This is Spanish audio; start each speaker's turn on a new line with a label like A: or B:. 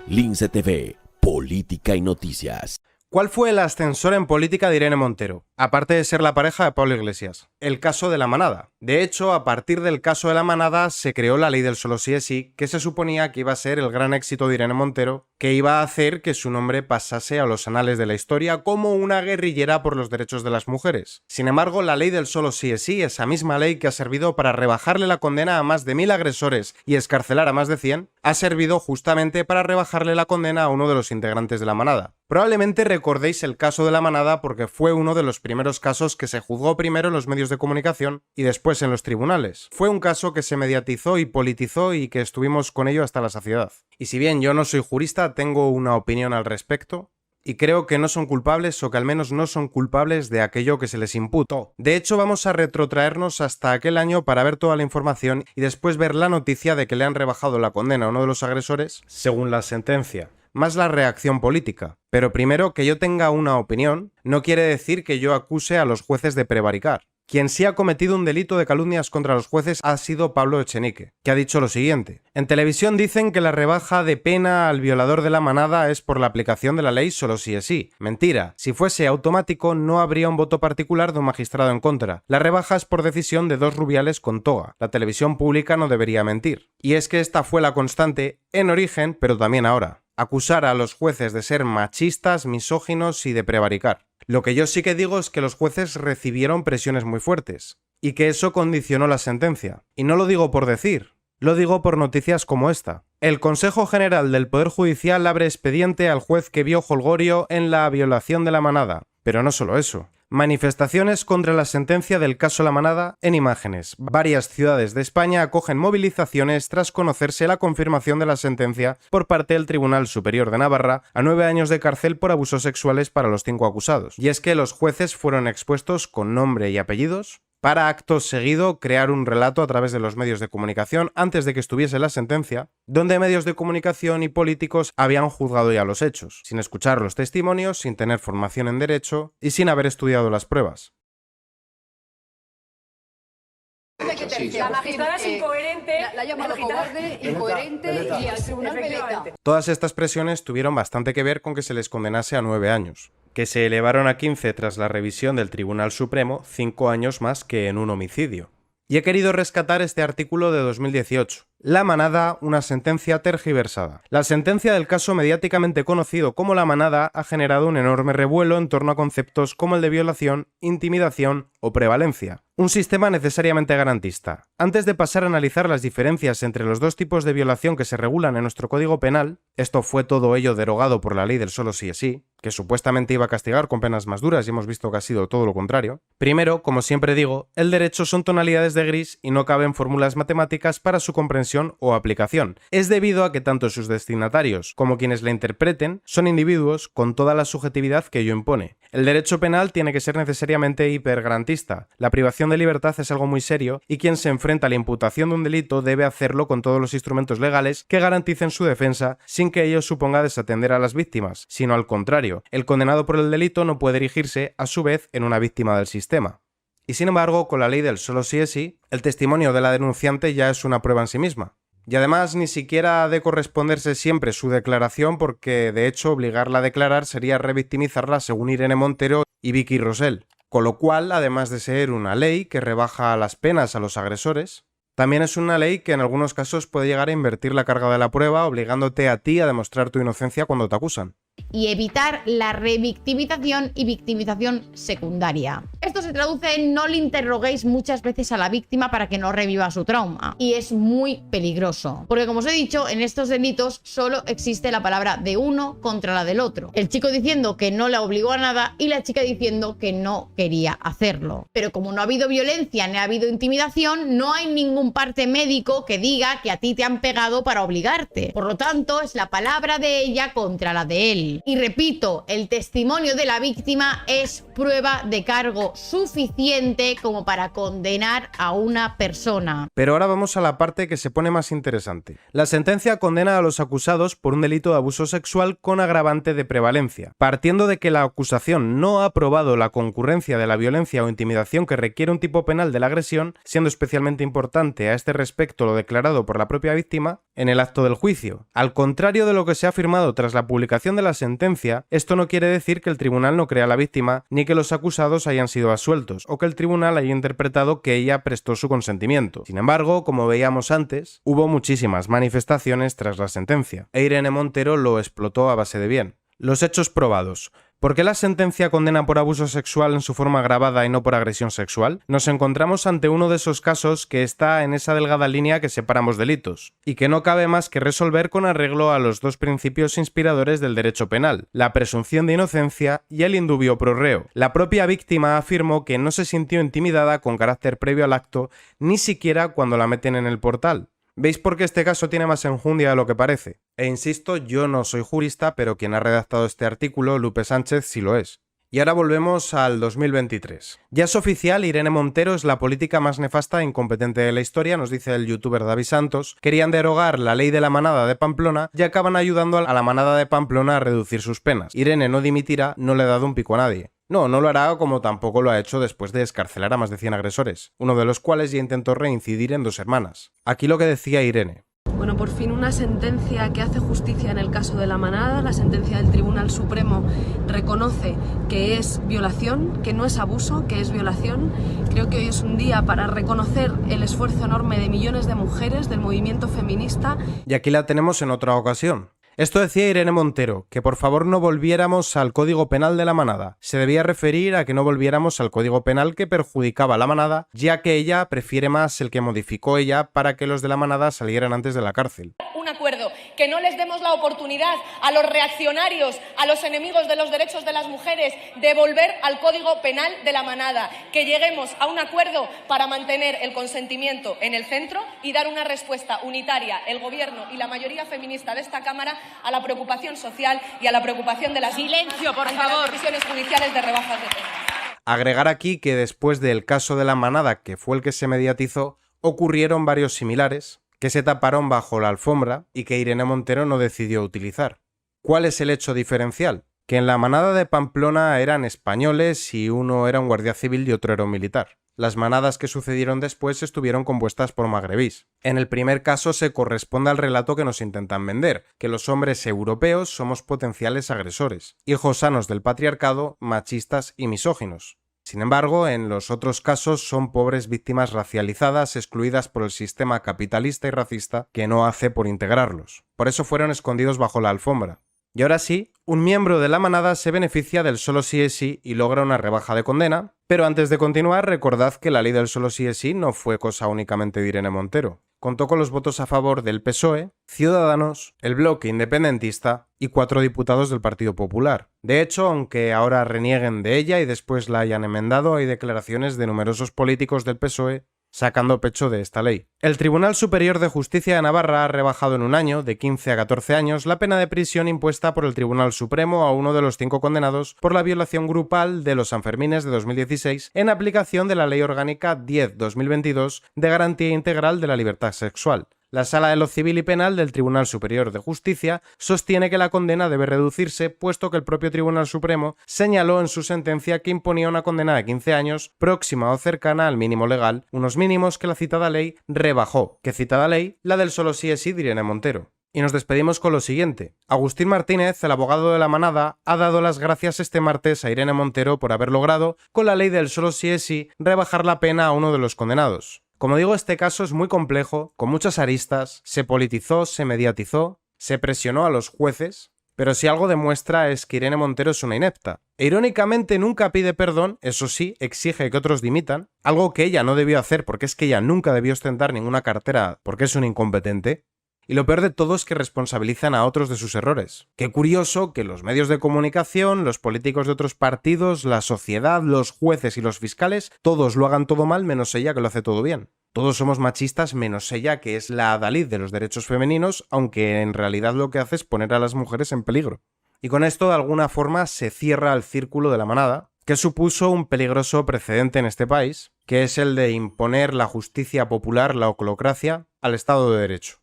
A: Lince TV, política y noticias.
B: ¿Cuál fue el ascensor en política de Irene Montero? Aparte de ser la pareja de Pablo Iglesias. El caso de la manada. De hecho, a partir del caso de la manada se creó la ley del solo sí es sí, que se suponía que iba a ser el gran éxito de Irene Montero, que iba a hacer que su nombre pasase a los anales de la historia como una guerrillera por los derechos de las mujeres. Sin embargo, la ley del solo sí es sí, esa misma ley que ha servido para rebajarle la condena a más de 1000 agresores y escarcelar a más de 100, ha servido justamente para rebajarle la condena a uno de los integrantes de la manada. Probablemente recordéis el caso de la manada porque fue uno de los primeros casos que se juzgó primero en los medios de comunicación y después en los tribunales. Fue un caso que se mediatizó y politizó y que estuvimos con ello hasta la saciedad. Y si bien yo no soy jurista, tengo una opinión al respecto. Y creo que no son culpables o que al menos no son culpables de aquello que se les imputó. De hecho, vamos a retrotraernos hasta aquel año para ver toda la información y después ver la noticia de que le han rebajado la condena a uno de los agresores según la sentencia. Más la reacción política. Pero primero, que yo tenga una opinión no quiere decir que yo acuse a los jueces de prevaricar. Quien sí ha cometido un delito de calumnias contra los jueces ha sido Pablo Echenique, que ha dicho lo siguiente. En televisión dicen que la rebaja de pena al violador de la manada es por la aplicación de la ley solo sí es sí. Mentira. Si fuese automático no habría un voto particular de un magistrado en contra. La rebaja es por decisión de 2 rubiales con toga. La televisión pública no debería mentir. Y es que esta fue la constante en origen, pero también ahora. Acusar a los jueces de ser machistas, misóginos y de prevaricar. Lo que yo sí que digo es que los jueces recibieron presiones muy fuertes, y que eso condicionó la sentencia. Y no lo digo por decir, lo digo por noticias como esta. El Consejo General del Poder Judicial abre expediente al juez que vio jolgorio en la violación de la manada. Pero no solo eso. Manifestaciones contra la sentencia del caso La Manada en imágenes. Varias ciudades de España acogen movilizaciones tras conocerse la confirmación de la sentencia por parte del Tribunal Superior de Navarra a 9 años de cárcel por abusos sexuales para los 5 acusados. Y es que los jueces fueron expuestos con nombre y apellidos para acto seguido crear un relato a través de los medios de comunicación antes de que estuviese la sentencia, donde medios de comunicación y políticos habían juzgado ya los hechos, sin escuchar los testimonios, sin tener formación en derecho y sin haber estudiado las pruebas.
C: La magistrada es incoherente, la ha llamado cobarde, incoherente y al tribunal veleta.
B: Todas estas presiones tuvieron bastante que ver con que se les condenase a 9 años, que se elevaron a 15 tras la revisión del Tribunal Supremo, 5 años más que en un homicidio. Y he querido rescatar este artículo de 2018. La manada, una sentencia tergiversada. La sentencia del caso mediáticamente conocido como La Manada ha generado un enorme revuelo en torno a conceptos como el de violación, intimidación o prevalencia. Un sistema necesariamente garantista. Antes de pasar a analizar las diferencias entre los dos tipos de violación que se regulan en nuestro Código Penal, esto fue todo ello derogado por la ley del solo sí es sí, que supuestamente iba a castigar con penas más duras y hemos visto que ha sido todo lo contrario. Primero, como siempre digo, el derecho son tonalidades de gris y no caben fórmulas matemáticas para su comprensión o aplicación. Es debido a que tanto sus destinatarios como quienes la interpreten son individuos con toda la subjetividad que ello impone. El derecho penal tiene que ser necesariamente hipergarantista. La privación de libertad es algo muy serio y quien se enfrenta a la imputación de un delito debe hacerlo con todos los instrumentos legales que garanticen su defensa sin que ello suponga desatender a las víctimas, sino al contrario, el condenado por el delito no puede erigirse a su vez en una víctima del sistema. Y sin embargo, con la ley del solo sí es sí, el testimonio de la denunciante ya es una prueba en sí misma. Y además ni siquiera ha de corresponderse siempre su declaración porque de hecho obligarla a declarar sería revictimizarla según Irene Montero y Vicky Rosell. Con lo cual, además de ser una ley que rebaja las penas a los agresores, también es una ley que en algunos casos puede llegar a invertir la carga de la prueba obligándote a ti a demostrar tu inocencia cuando te acusan.
D: Y evitar la revictimización y victimización secundaria. Esto se traduce en no le interroguéis muchas veces a la víctima para que no reviva su trauma. Y es muy peligroso. Porque como os he dicho, en estos delitos solo existe la palabra de uno contra la del otro. El chico diciendo que no la obligó a nada y la chica diciendo que no quería hacerlo. Pero como no ha habido violencia ni ha habido intimidación, no hay ningún parte médico que diga que a ti te han pegado para obligarte. Por lo tanto, es la palabra de ella contra la de él. civil. Y repito, el testimonio de la víctima es prueba de cargo suficiente como para condenar a una persona.
B: Pero ahora vamos a la parte que se pone más interesante. La sentencia condena a los acusados por un delito de abuso sexual con agravante de prevalencia. Partiendo de que la acusación no ha probado la concurrencia de la violencia o intimidación que requiere un tipo penal de la agresión, siendo especialmente importante a este respecto lo declarado por la propia víctima en el acto del juicio. Al contrario de lo que se ha afirmado tras la publicación de la sentencia, esto no quiere decir que el tribunal no crea a la víctima ni que los acusados hayan sido absueltos o que el tribunal haya interpretado que ella prestó su consentimiento. Sin embargo, como veíamos antes, hubo muchísimas manifestaciones tras la sentencia, e Irene Montero lo explotó a base de bien. Los hechos probados. ¿Por qué la sentencia condena por abuso sexual en su forma agravada y no por agresión sexual? Nos encontramos ante uno de esos casos que está en esa delgada línea que separa ambos delitos, y que no cabe más que resolver con arreglo a los dos principios inspiradores del derecho penal, la presunción de inocencia y el indubio pro reo. La propia víctima afirmó que no se sintió intimidada con carácter previo al acto, ni siquiera cuando la meten en el portal. ¿Veis por qué este caso tiene más enjundia de lo que parece? E insisto, yo no soy jurista, pero quien ha redactado este artículo, Lupe Sánchez, sí lo es. Y ahora volvemos al 2023. Ya es oficial, Irene Montero es la política más nefasta e incompetente de la historia, nos dice el youtuber David Santos. Querían derogar la ley de la manada de Pamplona y acaban ayudando a la manada de Pamplona a reducir sus penas. Irene no dimitirá, no le ha dado un pico a nadie. No lo hará como tampoco lo ha hecho después de excarcelar a más de 100 agresores, uno de los cuales ya intentó reincidir en 2 hermanas. Aquí lo que decía Irene.
E: Bueno, por fin una sentencia que hace justicia en el caso de la manada. La sentencia del Tribunal Supremo reconoce que es violación, que no es abuso, que es violación. Creo que hoy es un día para reconocer el esfuerzo enorme de millones de mujeres del movimiento feminista.
B: Y aquí la tenemos en otra ocasión. Esto decía Irene Montero, que por favor no volviéramos al Código Penal de la manada. Se debía referir a que no volviéramos al Código Penal que perjudicaba a la manada, ya que ella prefiere más el que modificó ella para que los de la manada salieran antes de la cárcel.
F: Un acuerdo, que no les demos la oportunidad a los reaccionarios, a los enemigos de los derechos de las mujeres, de volver al Código Penal de la manada, que lleguemos a un acuerdo para mantener el consentimiento en el centro y dar una respuesta unitaria, el Gobierno y la mayoría feminista de esta Cámara, a la preocupación social y a la preocupación de las
C: Silencio, por
F: ante las
C: favor.
F: decisiones judiciales de rebajas de penas.
B: Agregar aquí que después del caso de la manada, que fue el que se mediatizó, ocurrieron varios similares, que se taparon bajo la alfombra y que Irene Montero no decidió utilizar. ¿Cuál es el hecho diferencial? Que en la manada de Pamplona eran españoles y uno era un guardia civil y otro era un militar. Las manadas que sucedieron después estuvieron compuestas por magrebís. En el primer caso se corresponde al relato que nos intentan vender, que los hombres europeos somos potenciales agresores, hijos sanos del patriarcado, machistas y misóginos. Sin embargo, en los otros casos son pobres víctimas racializadas, excluidas por el sistema capitalista y racista que no hace por integrarlos. Por eso fueron escondidos bajo la alfombra. Y ahora sí, un miembro de la manada se beneficia del solo sí es sí y logra una rebaja de condena, pero antes de continuar recordad que la ley del solo sí es sí no fue cosa únicamente de Irene Montero. Contó con los votos a favor del PSOE, Ciudadanos, el Bloque Independentista y 4 diputados del Partido Popular. De hecho, aunque ahora renieguen de ella y después la hayan enmendado, hay declaraciones de numerosos políticos del PSOE sacando pecho de esta ley. El Tribunal Superior de Justicia de Navarra ha rebajado en un año, de 15 a 14 años, la pena de prisión impuesta por el Tribunal Supremo a uno de los 5 condenados por la violación grupal de los Sanfermines de 2016 en aplicación de la Ley Orgánica 10/2022 de Garantía Integral de la Libertad Sexual. La Sala de lo Civil y Penal del Tribunal Superior de Justicia sostiene que la condena debe reducirse, puesto que el propio Tribunal Supremo señaló en su sentencia que imponía una condena de 15 años próxima o cercana al mínimo legal, unos mínimos que la citada ley rebajó. ¿Qué citada ley? La del solo sí es sí de Irene Montero. Y nos despedimos con lo siguiente. Agustín Martínez, el abogado de la manada, ha dado las gracias este martes a Irene Montero por haber logrado, con la ley del solo sí es sí, rebajar la pena a uno de los condenados. Como digo, este caso es muy complejo, con muchas aristas, se politizó, se mediatizó, se presionó a los jueces, pero si algo demuestra es que Irene Montero es una inepta. E irónicamente nunca pide perdón, eso sí, exige que otros dimitan, algo que ella no debió hacer porque es que ella nunca debió ostentar ninguna cartera porque es una incompetente. Y lo peor de todo es que responsabilizan a otros de sus errores. Qué curioso que los medios de comunicación, los políticos de otros partidos, la sociedad, los jueces y los fiscales, todos lo hagan todo mal menos ella que lo hace todo bien. Todos somos machistas menos ella, que es la adalid de los derechos femeninos, aunque en realidad lo que hace es poner a las mujeres en peligro. Y con esto de alguna forma se cierra el círculo de la manada, que supuso un peligroso precedente en este país, que es el de imponer la justicia popular, la oclocracia, al Estado de Derecho.